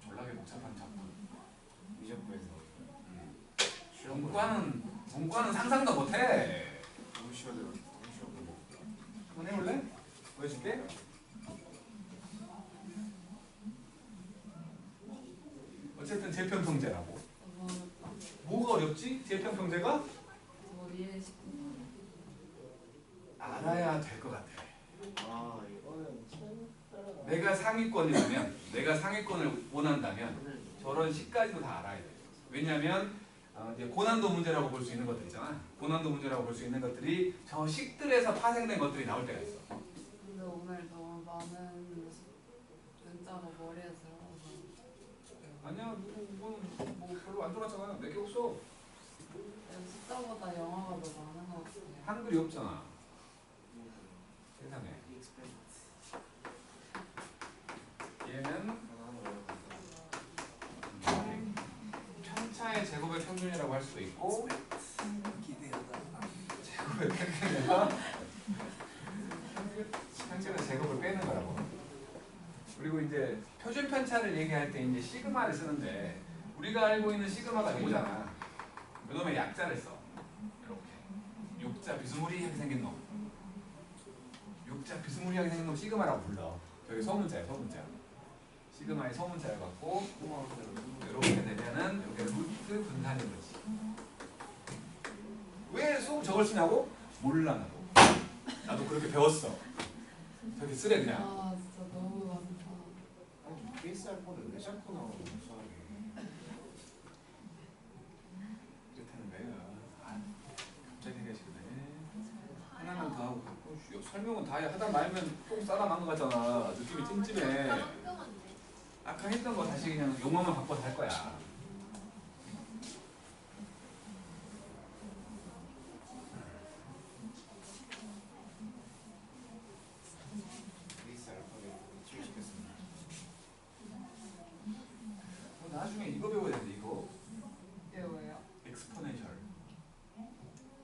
졸라게 복잡한 작품. 미적분에서 문과는 상상도 못해. 너무 쉬워요. 한번 해볼래? 보여줄게. 어쨌든 제평평제라고. 뭐가 어렵지? 제평평제가? 알아야 될 것 같아. 아 이거는 내가 상위권을 원한다면 저런 식까지도 다 알아야 돼. 왜냐하면 이제 고난도 문제라고 볼 수 있는 것들 있잖아. 고난도 문제라고 볼 수 있는 것들이 저 식들에서 파생된 것들이 나올 때가 있어. 근데 오늘 너무 많은 문자가 머리에 들어가서 아니야, 이거는 뭐 별로 안 들어갔잖아. 몇 개 없어. 숫자보다 영어가 더 많은 것 같아요. 한글이 없잖아. 세상에. 얘는 편차의 제곱의 평균이라고 할 수도 있고 제곱의 평균에서 평균의 제곱을 빼는 거라고. 그리고 이제 표준 편차를 얘기할 때 이제 시그마를 쓰는데 우리가 알고 있는 시그마가 이거잖아. 이놈의 약자를 써. 이렇게 육자 비스무리하게 생긴 놈. 육자 비스무리하게 생긴 놈 시그마라고 불러. 저기 소문자야, 소문자. 시그마의 소문자여갖고 이렇게 되면은 여기 분산인 거지. 왜 수업 저걸 쓰냐고? 몰라 나도. 나도 그렇게 배웠어. 저렇게 쓰래 그냥. 아 진짜 너무 많다. 아니 PSR 거를 왜 자꾸 나오는 거야 수학이? 그렇다는 거야. 아, 갑자기 생각하시네. 하나만 더 하고 갖고 설명은 다 하다 말면 똥 싸다 만 거 같잖아. 느낌이 찜찜해. 아까 했던 거 다시 그냥 용어만 바꿔서 할 거야. PSR 거를 출시켰습니다. 나중에 이거 배워야 되는데 이거 이게 뭐예요? 엑스포넨셜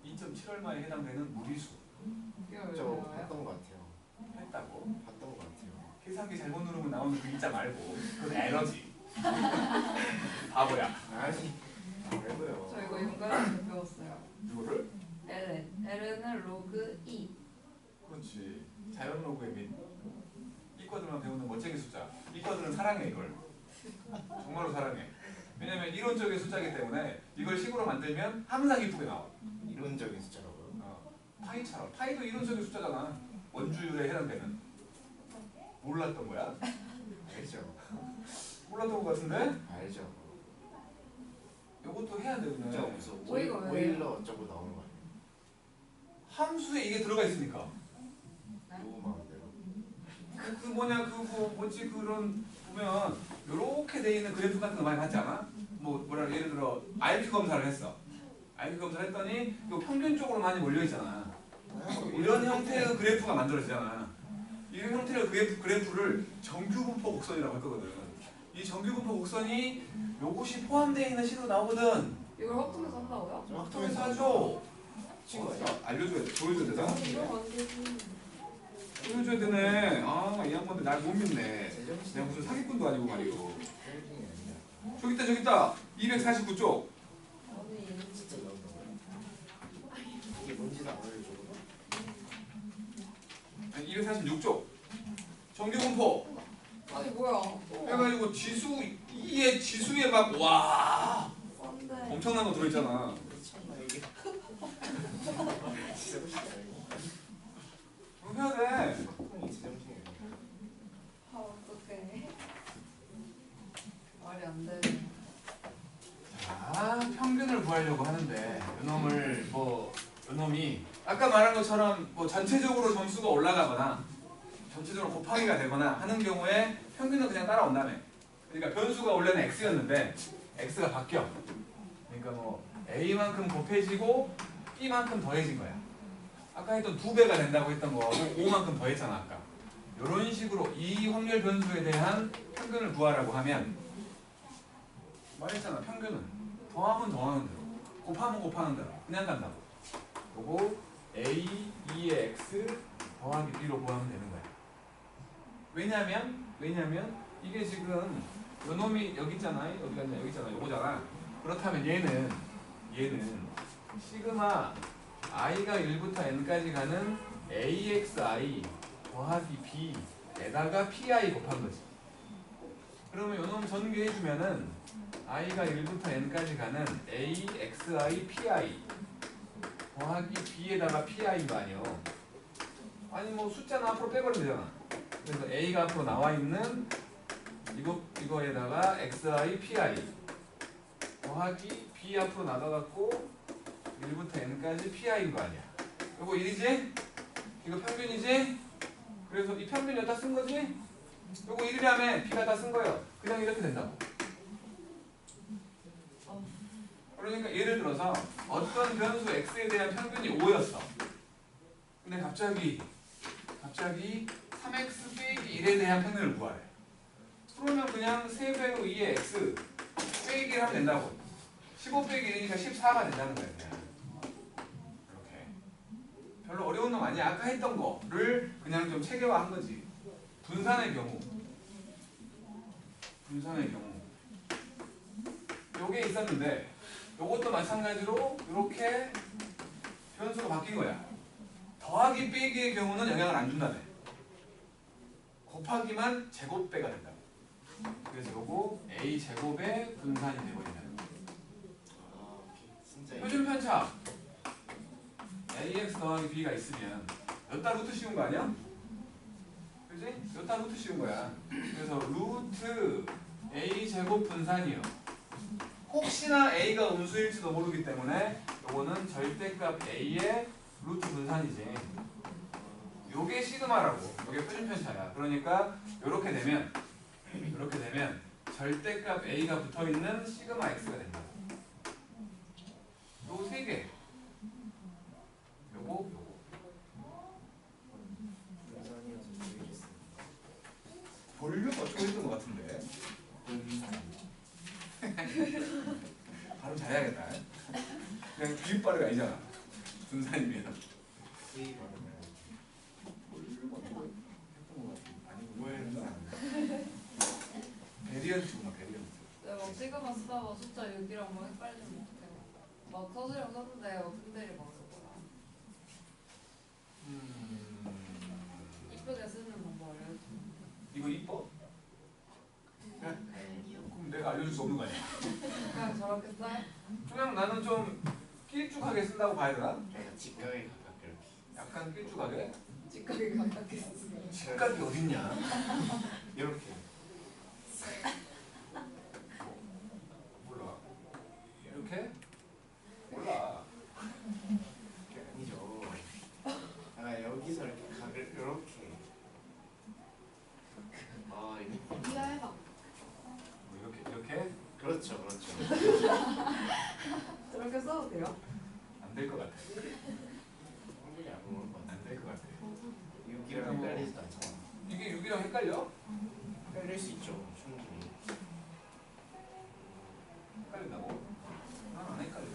2.7 얼마에 해당되는 무리수 이게 왜 저 배워요? 봤던 거 같아요. 했다고. 봤던 거 같아요. 계산기 잘못 누르면 나오는 그 글자 말고 그건 에너지. 바보야. 아니 왜요? 저 이거 윤곽에서 배웠어요. 누구를? ln은 로그 2. 그렇지. 자연 로그의 및 이과들만 배우는 멋쟁이 숫자. 이과들은 사랑해 이걸. 정말로 사랑해. 왜냐면 이론적인 숫자이기 때문에 이걸 식으로 만들면 항상 이쁘게 나와. 이론적인 숫자라고요? 파이처럼. 파이도 이론적인 숫자잖아. 원주율에 해당되는. 몰랐던 거야? 알죠. 몰랐던 거 같은데? 알죠. 이것도 해야 되는데. 저 무슨 저희가 왜 오일러 어쩌고 나오는 거 아니에요? 함수에 이게 들어가 있으니까. 누구 마음대로. 그 뭐냐 뭐지 그런 보면 요렇게 돼 있는 그래프 같은 거 많이 봤지 않아? 뭐라 예를 들어 IQ 검사를 했어. IQ 검사를 했더니 요 평균 쪽으로 많이 몰려 있잖아. 이런 형태의 그래프가 만들어지잖아. 이런 형태의 그래프를 정규분포 곡선이라고 했거든. 이 정규분포 곡선이 요것이 포함되어 있는 식으로 나오거든. 이걸 확통해서 한다고요? 확통해서 하죠. 친구예요? 알려줘야 돼. 보여줘야 되잖아. 이거 안 되지. 보여줘야 되네. 아, 이 양반들 날 못 믿네. 내가 무슨 사기꾼도 아니고 말이오. 저기 있다. 249쪽. 아니 진짜 나온다고요? 이게 뭔지도 안 알려줘. 246쪽. 정규분포. 아니 뭐야? 해가지고 지수에 막 와. 싼데. 엄청난 거 들어있잖아. 미쳤나 이게? 진짜 멋있다 이거. 그럼 해야 돼. 이 제정신이에요. 아 어떡해. 말이 안 돼. 자, 평균을 구하려고 하는데 요놈이 아까 말한 것처럼 뭐 전체적으로 점수가 올라가거나 전체적으로 곱하기가 되거나 하는 경우에 평균은 그냥 따라온다며. 그러니까 변수가 원래는 x였는데 x가 바뀌어. 그러니까 뭐 a만큼 곱해지고 b만큼 더해진 거야. 아까 했던 2배가 된다고 했던 거하고 5만큼 더했잖아 아까. 이런 식으로 이 확률 변수에 대한 평균을 구하라고 하면 말했잖아. 평균은 더하면 더하는 대로, 곱하면 곱하는 대로 그냥 간다고. 요거 a, 2의 x 더하기 b로 구하면 되는 거야. 왜냐면 이게 지금 요놈이 여기 있잖아. 어디 갔냐? 여기 있잖아. 요거잖아. 그렇다면 얘는 시그마 i가 1부터 n까지 가는 axi 더하기 b에다가 pi 곱한 거지. 그러면 요놈 전개해주면은 i가 1부터 n까지 가는 axi pi 더하기 b에다가 pi인 거 아니요. 아니 뭐 숫자는 앞으로 빼버리면 되잖아. 그래서 a가 앞으로 나와 있는 이거에다가 xi pi 더하기 b 앞으로 나가갖고 1부터 n까지 pi인 거 아니야. 이거 1이지? 이거 평균이지? 그래서 이 평균 여기다 쓴 거지? 요거 1이라면 b가 다 쓴 거예요. 그냥 이렇게 된다고. 그러니까 예를 들어서 어떤 변수 x에 대한 평균이 5였어. 근데 갑자기 3x 빼기 1에 대한 평균을 구하래. 그러면 그냥 3배의 2의 x 빼기 1 하면 된다고. 15 빼기 1이니까 14가 된다는 거야. 그냥. 이렇게. 별로 어려운 놈 아니야. 아까 했던 거를 그냥 좀 체계화한 거지. 분산의 경우. 요게 있었는데 요것도 마찬가지로 이렇게 변수가 바뀐 거야. 더하기 빼기의 경우는 영향을 안 준다네. 곱하기만 제곱배가 된다고. 그래서 요거 a 제곱의 분산이 되버린다는 거. 편차 ax 더하기 b가 있으면 여따 루트 씌운 거 아니야? 그지? 여따 루트 씌운 거야. 그래서 루트 a 제곱 분산이요. 혹시나 a가 음수일지도 모르기 때문에 요거는 절대값 a의 루트 분산이지. 요게 시그마라고. 요게 표준 편차야. 그러니까 요렇게 되면 절대값 a가 붙어 있는 시그마 x가 된다. 요 세 개. 요거. 분산이어서 모르겠어요. 볼륨 어쩌고 했던 것 같은데. 발음 잘해야겠다. 그냥 비읍발음이 아니잖아. 분산이면. 수익 받으면 볼륨 어쩌고 했던 것 같은데. 아니고 뭐 했나? 분산. 베리언트구나, 베리언트. 내가 막 시그마 쓰다가 숫자 6이랑 막 헷갈리면 어떡해. 막 서술형 썼는데 어른들이 막 썼더라. 이쁘게 쓰는 방법 알려줘. 이거 이뻐? 아니 그럼 내가 알려줄 수 없는 거 아니야? 그냥 저렇게 써요? 그냥 나는 좀 길쭉하게 쓴다고 봐야 되나? 약간 직각에 가깝게 이렇게. 약간 길쭉하게? 직각이 가깝게 쓰세요. 직각이 어딨냐? 이렇게. 몰라. 이렇게? 몰라. 그게 아니죠. 아 여기서 이렇게 각을 이렇게. 아 이거. 이해해봐. 뭐 이렇게? 그렇죠, 그렇죠. 저렇게 써도 돼요? 안 될 것 같아. 확률이 안 오는 것 같아. 안 될 것 같아. 6이랑 헷갈리지도 않잖아. 이게 6이랑 헷갈려? 헷갈릴 수 있죠, 충분히. 헷갈린다고? 난 안 헷갈려.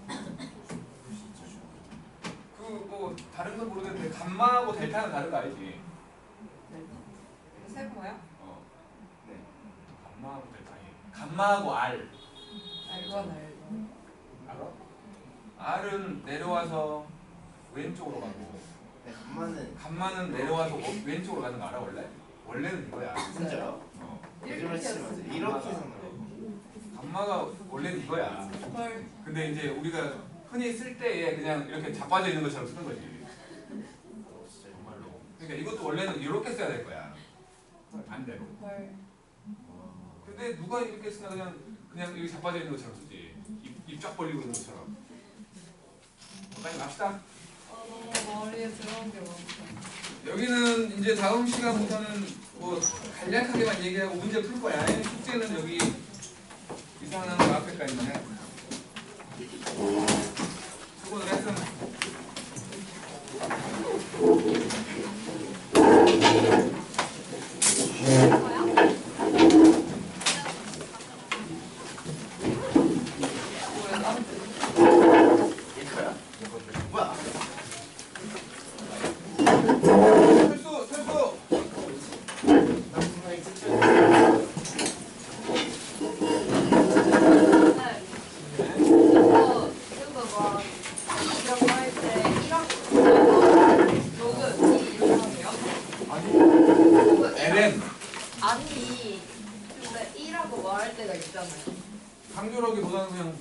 그럴 수 있죠, 충분히. 그 뭐 다른 건 모르겠는데 감마하고 델타는 다른 거 알지? 세모야? 어. 네. 감마하고 델타이. 감마하고 R. 알건 알죠. 알아? R은 내려와서 왼쪽으로 가고 네, 간만은 감마는 내려와서 왼쪽으로 가는 거 알아 원래? 원래는 이거야. 진짜요? 어. 거짓말 치지 마세요. 이렇게 해서 나와요. 감마가 원래는 이거야. 헐. 근데 이제 우리가 흔히 쓸 때에 그냥 이렇게 자빠져 있는 것처럼 쓰는 거지. 진짜 정말로. 그러니까 이것도 원래는 이렇게 써야 될 거야. 반대로. 헐. 근데 누가 이렇게 쓰나 그냥 여기 자빠져 있는 것처럼 쓰지. 입 쫙 벌리고 있는 것처럼. 빨리 갑시다. 너무 머리에 들어온 게 많다. 여기는 이제 다음 시간부터는 뭐 간략하게만 얘기하고 문제 풀 거야. 숙제는 여기 이상한 거 앞에까지만 해. 수고를 했음. 이거야? 뭐야? 철수, 철수. 나 분명히 찍혀. 지금도 막 이런 거 할 때 1학 로그 이렇게 하세요? 아니, LM. 아니 근데 1하고 말할 때가 있잖아요. 강조하기보다는 그냥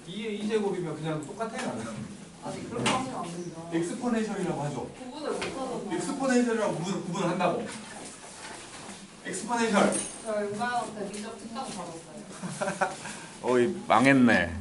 2의 2제곱이면 그냥 똑같아요. 나는. 아니 그렇게 하면 안 된다. 엑스포넨셜이라고 하죠. 구분을 못 하잖아. 엑스포넨셜이라고 구분한다고. 엑스포넨셜. 저 윤가영한테 미적 특강 받았어요. 어이 망했네.